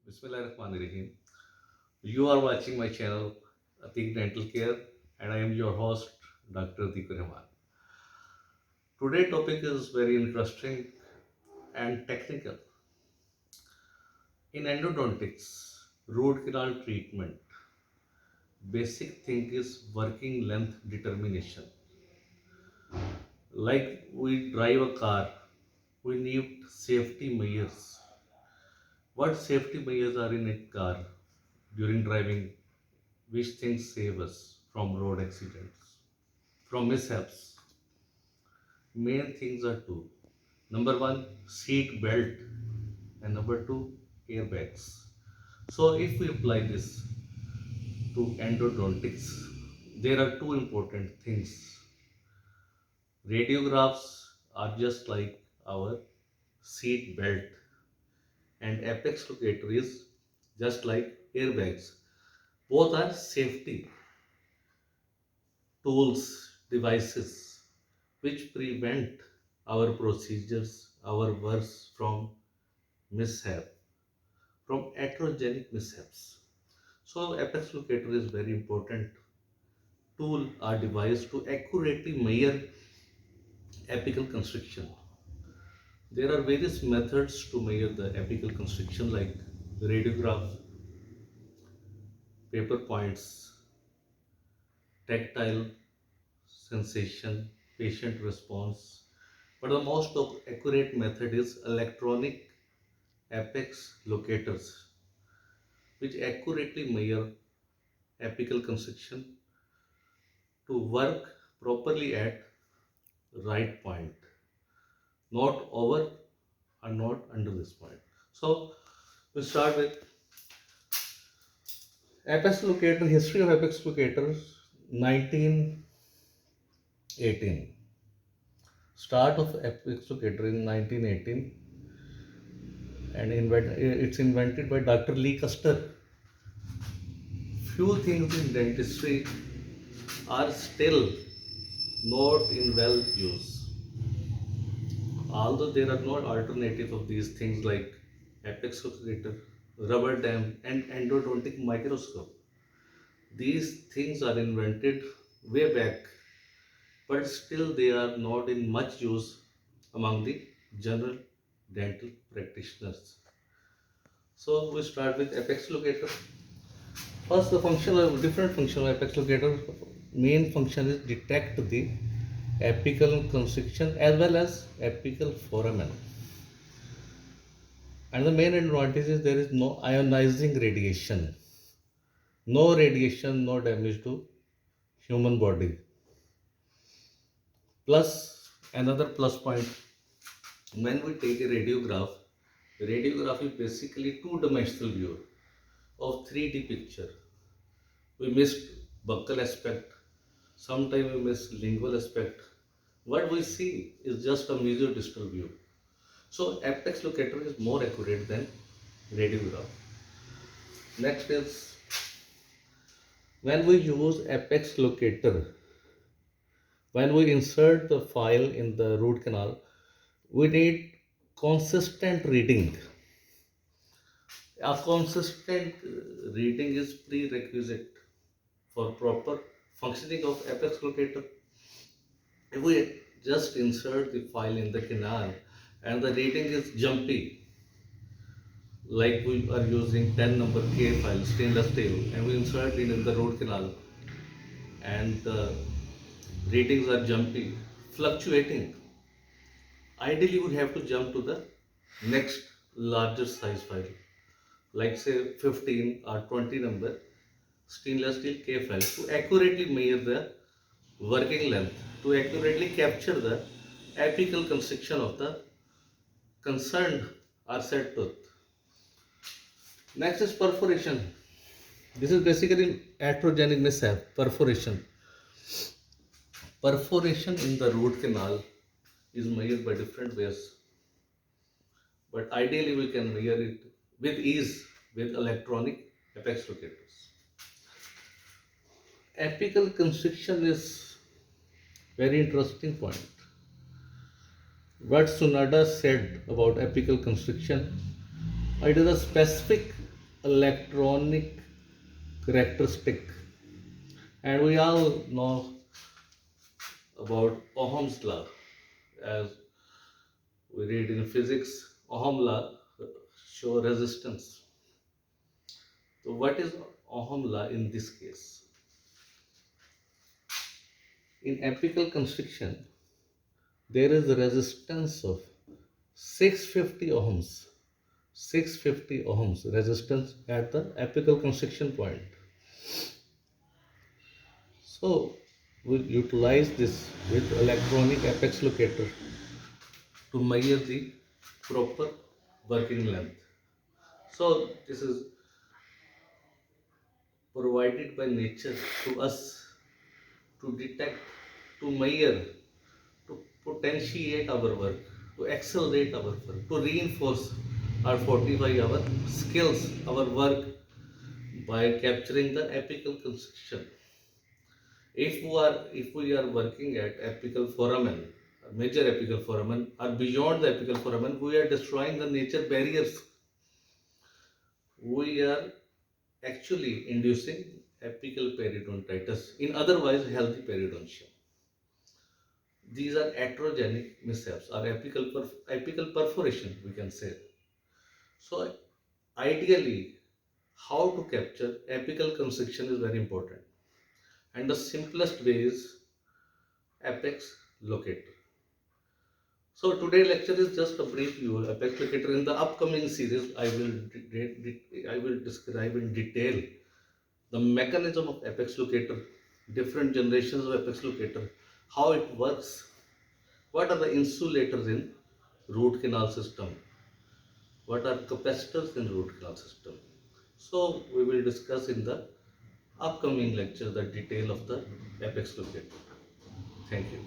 Bismillahirrahmanirrahim. You are watching my channel Ateeq Dental Care and I am your host Dr. Ateeq. Today topic is very interesting and technical. In endodontics, root canal treatment, basic thing is working length determination. Like we drive a car, we need safety measures. What safety measures are in a car during driving? Which things save us from road accidents, from mishaps? Main things are two. Number one, seat belt, and number two, airbags. So if we apply this to endodontics, there are two important things. Radiographs are just like our seat belt, and apex locator is just like airbags. Both are safety tools, devices which prevent our procedures, our works from mishap, from heterogenic mishaps. So apex locator is very important tool or device to accurately measure apical constriction. There are various methods to measure the apical constriction like radiograph, paper points, tactile sensation, patient response. But the most accurate method is electronic apex locators, which accurately measure apical constriction to work properly at right point, not over or not under this point. So we start with apex locator, history of apex locators, 1918. Start of apex locator in 1918 and it's invented by Dr. Custer. Few things in dentistry are still not in well use. Although there are no alternative of these things like apex locator, rubber dam and endodontic microscope. These things are invented way back, but still they are not in much use among the general dental practitioners. So we start with apex locator. First, the different function of apex locator. Main function is detect the apical constriction as well as apical foramen. And the main advantage is there is no ionizing radiation. No radiation, no damage to human body. Plus, another plus point, when we take a radiograph is basically two-dimensional view of 3D picture. We missed buccal aspect, sometimes we miss lingual aspect. What we see is just a mesodistal view. So apex locator is more accurate than radiograph. Next is when we use apex locator, when we insert the file in the root canal, we need consistent reading. A consistent reading is prerequisite for proper functioning of apex locator. If we just insert the file in the canal and the reading is jumpy, like we are using 10 number K file, stainless steel, and we insert it in the root canal and the readings are jumpy, fluctuating. Ideally, we have to jump to the next larger size file, like say 15 or 20 number stainless steel K file to accurately measure the working length, to accurately capture the apical constriction of the concerned or said tooth. Next is perforation. This is basically heterogenic mishap, perforation. Perforation in the root canal is measured by different ways, but ideally we can measure it with ease with electronic apex locators. Apical constriction is very interesting point. What Sunada said about apical constriction, it is a specific electronic characteristic, and we all know about Ohm's law. As we read in physics, Ohm law show resistance. So what is Ohm law in this case? In apical constriction, there is a resistance of 650 ohms. 650 ohms resistance at the apical constriction point. So we utilize this with electronic apex locator to measure the proper working length. So this is provided by nature to us to detect, to measure, to potentiate our work, to accelerate our work, to reinforce or fortify our skills, our work by capturing the apical constriction. If we are working at apical foramen, major apical foramen, or beyond the apical foramen, we are destroying the nature barriers. We are actually inducing apical periodontitis in otherwise healthy periodontium. These are iatrogenic mishaps or apical perforation, we can say. So, ideally, how to capture apical constriction is very important. And the simplest way is apex locator. So, today lecture is just a brief view of apex locator. In the upcoming series, I will describe in detail the mechanism of apex locator, different generations of apex locator, how it works, what are the insulators in root canal system, what are capacitors in root canal system. So we will discuss in the upcoming lecture the detail of the apex locator. Thank you.